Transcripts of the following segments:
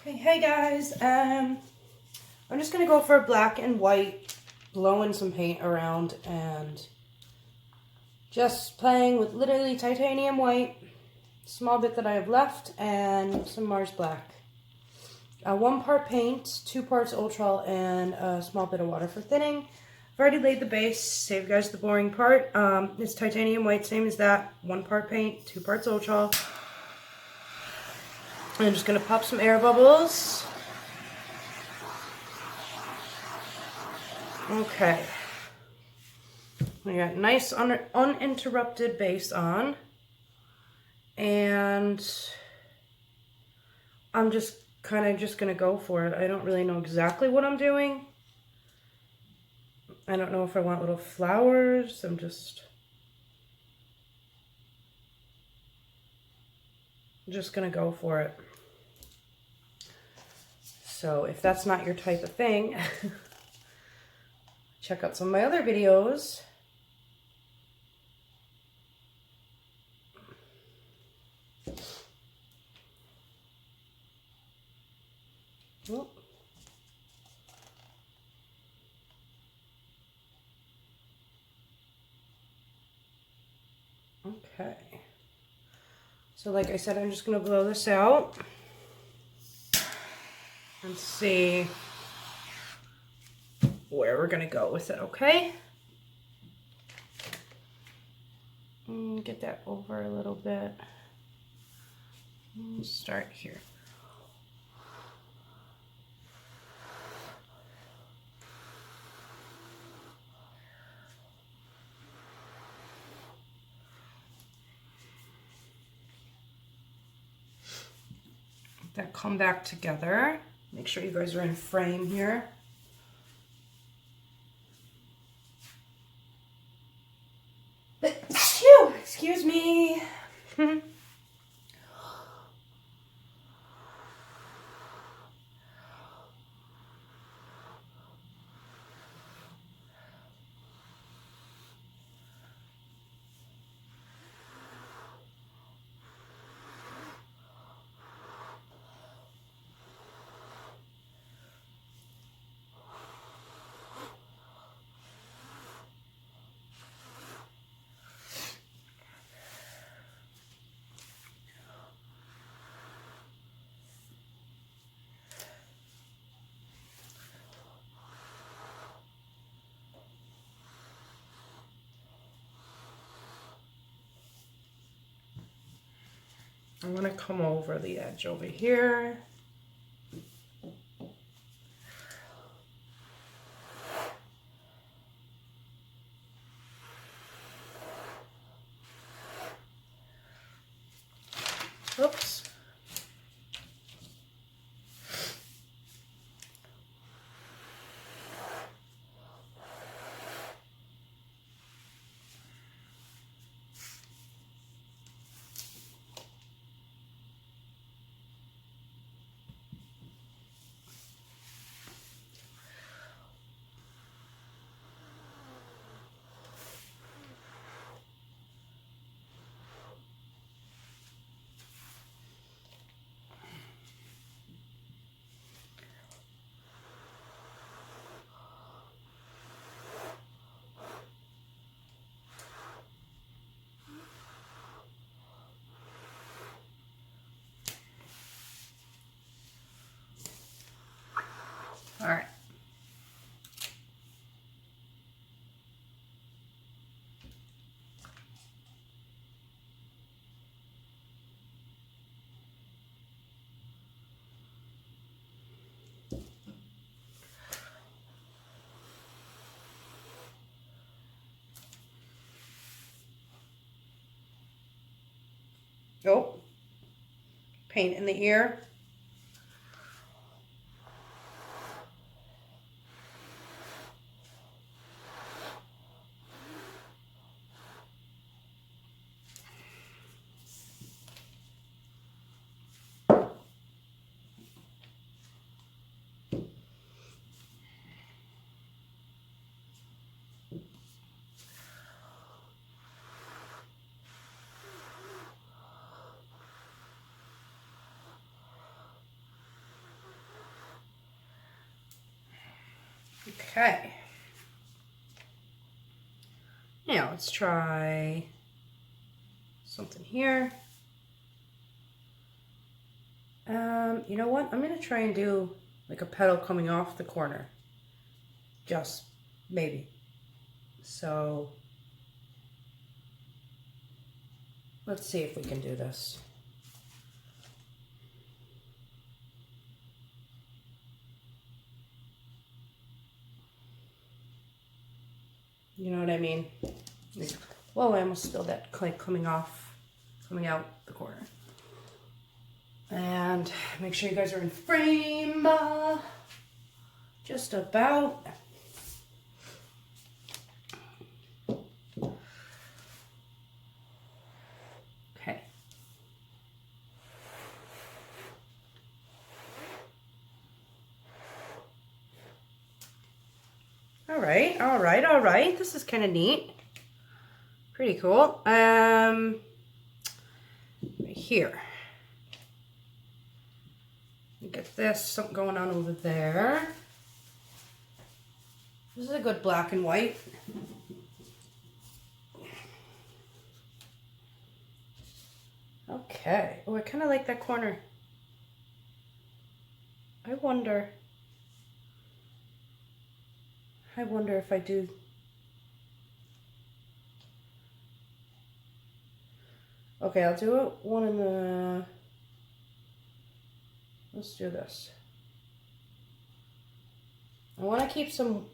Hey guys, I'm just gonna go for black and white, blowing some paint around and just playing with literally titanium white, small bit that I have left, and some Mars black. 1 part paint, 2 parts Owatrol, and a small bit of water for thinning. I've already laid the base, save you guys the boring part. It's titanium white, same as that. 1 part paint, 2 parts Owatrol. I'm just gonna pop some air bubbles. Okay. We got nice uninterrupted base on. And I'm just kind of just gonna go for it. I don't really know exactly what I'm doing. I don't know if I want little flowers. I'm just gonna go for it. So if that's not your type of thing, check out some of my other videos. Oh. Okay. So like I said, I'm just gonna blow this out and see where we're gonna go with it, okay? Get that over a little bit. Start here. Let that come back together. Make sure you guys are in frame here. Phew, excuse me. I'm going to come over the edge over here. Oops. All right. Oh, paint in the ear. Okay. Now let's try something here. You know what? I'm gonna try and do like a petal coming off the corner. Just maybe. So let's see if we can do this. You know what I mean? Whoa, I almost spilled that clay coming out the corner. And make sure you guys are in frame. Just about. Okay. All right. This is kind of neat. Pretty cool. Right here. Get this, something going on over there. This is a good black and white. Okay. Oh, I kind of like that corner. I wonder if I do. Okay, I'll do it one in the. Let's do this. I want to keep some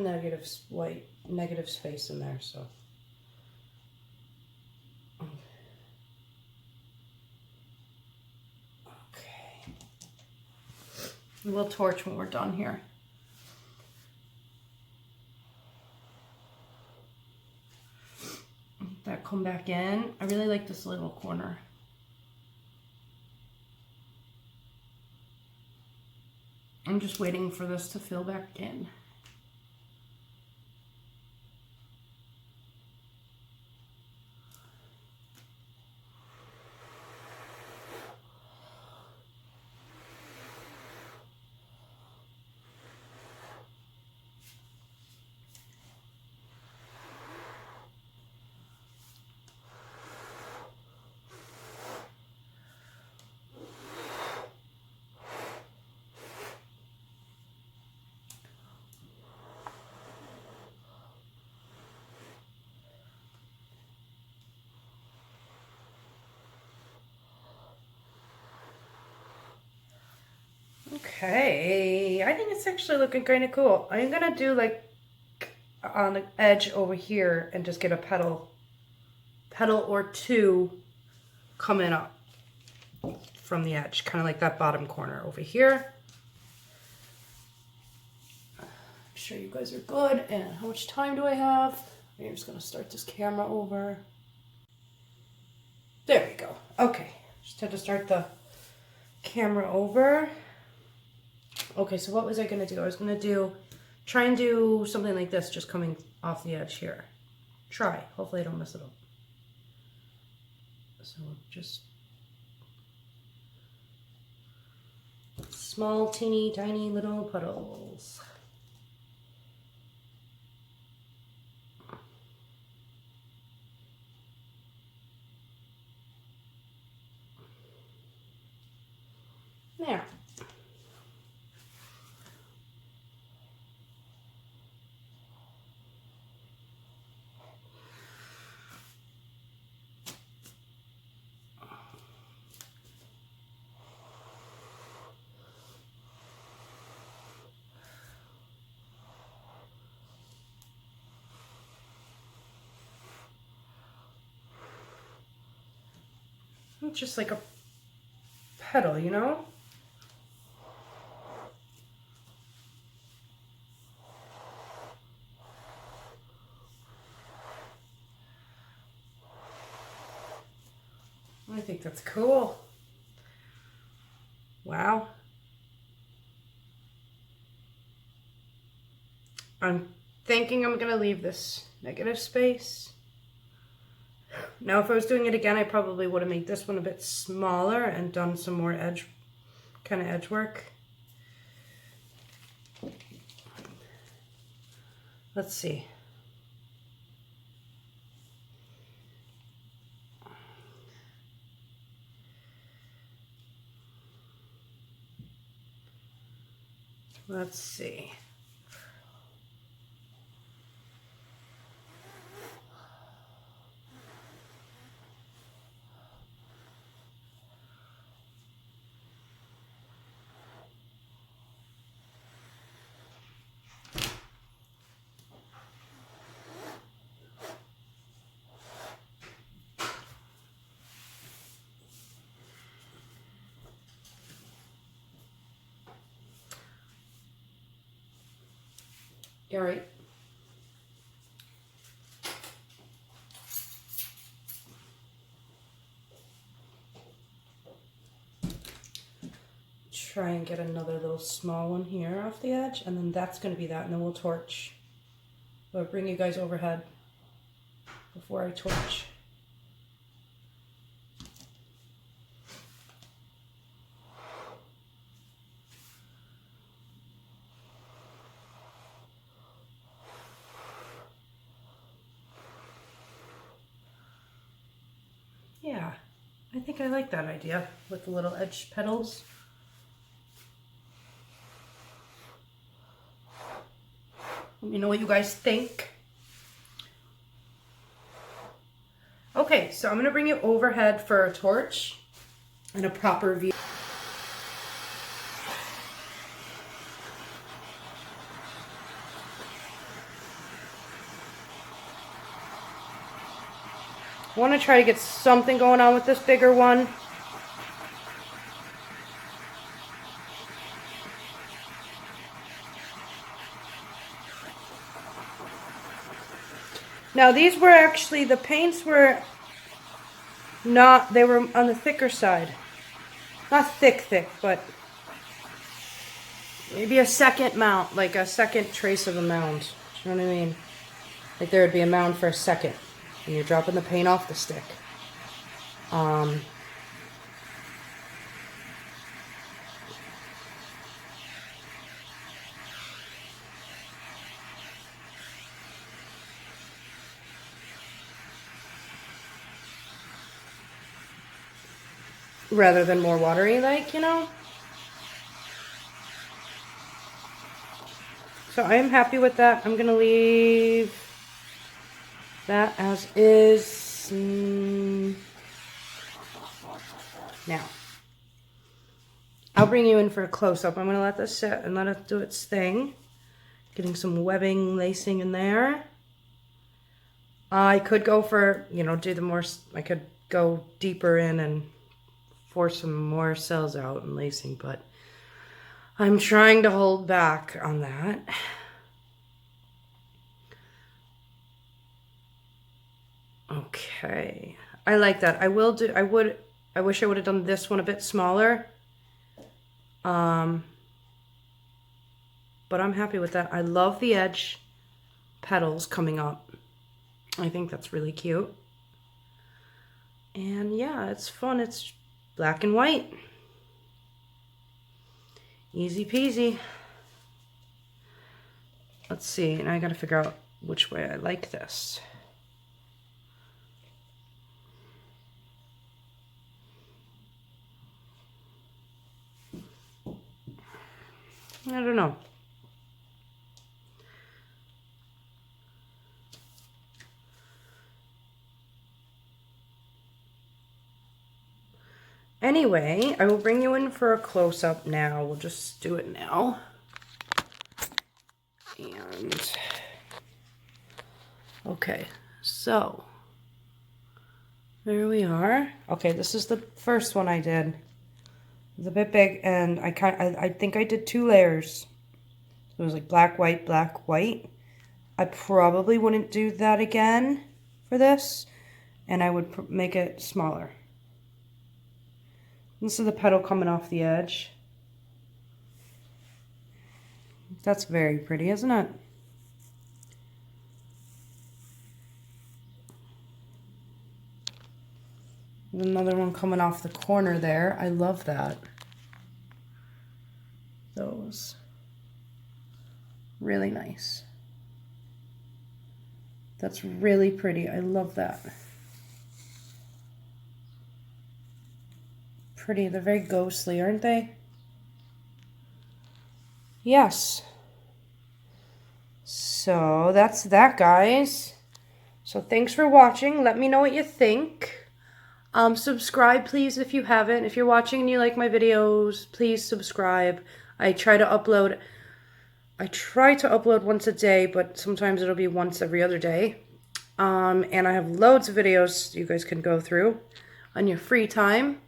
negative space in there, so. Okay. We'll torch when we're done here. Let that come back in. I really like this little corner. I'm just waiting for this to fill back in. Okay, I think it's actually looking kind of cool. I'm gonna do like on the edge over here and just get a petal or two coming up from the edge, kind of like that bottom corner over here. I'm sure you guys are good. And how much time do I have? I'm just gonna start this camera over. There we go. Okay, just had to start the camera over. Okay, so what was I gonna do? I was gonna try and do something like this, just coming off the edge here. Try. Hopefully I don't mess it up. So just small, teeny, tiny little puddles. There. It's just like a petal, you know? I think that's cool. Wow. I'm thinking I'm gonna leave this negative space. Now, if I was doing it again, I probably would have made this one a bit smaller and done some more edge work. Let's see. Let's see. All right. Try and get another little small one here off the edge, and then that's going to be that, and then we'll torch. I'll bring you guys overhead before I torch. Yeah, I think I like that idea with the little edge petals. Let me know what you guys think. Okay, so I'm going to bring you overhead for a torch and a proper view. I want to try to get something going on with this bigger one. Now these were actually, the paints were not, they were on the thicker side. Not thick, but maybe a second mount, like a second trace of a mound. Do you know what I mean? Like there would be a mound for a second. And you're dropping the paint off the stick. Rather than more watery, like, you know? So I am happy with that. I'm going to leave that as is. Now, I'll bring you in for a close-up. I'm going to let this sit and let it do its thing. Getting some webbing, lacing in there. I could go for, you know, do the more, I could go deeper in and force some more cells out and lacing, but I'm trying to hold back on that. Okay, I like that. I wish I would have done this one a bit smaller. But I'm happy with that. I love the edge petals coming up. I think that's really cute. And yeah, it's fun. It's black and white. Easy peasy. Let's see, and I gotta figure out which way I like this. I don't know. Anyway, I will bring you in for a close-up now. We'll just do it now. And, okay, so, there we are. Okay, this is the first one I did. It's a bit big, and I think I did 2 layers. It was like black, white, black, white. I probably wouldn't do that again for this, and I would make it smaller. This is the petal coming off the edge. That's very pretty, isn't it? Another one coming off the corner there. I love that. Those. Really nice. That's really pretty. I love that. Pretty. They're very ghostly, aren't they? Yes. So that's that, guys. So thanks for watching. Let me know what you think. Subscribe, please, if you haven't. If you're watching and you like my videos, please subscribe. I try to upload once a day, but sometimes it'll be once every other day. And I have loads of videos you guys can go through on your free time.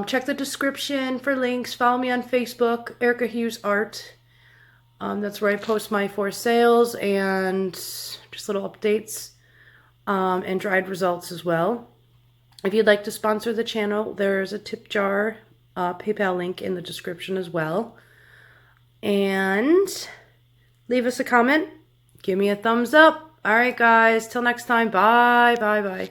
Check the description for links. Follow me on Facebook, Erica Hughes Art. That's where I post my for sales and just little updates and dried results as well. If you'd like to sponsor the channel, there's a tip jar PayPal link in the description as well. And leave us a comment. Give me a thumbs up. All right, guys. Till next time. Bye, bye, bye.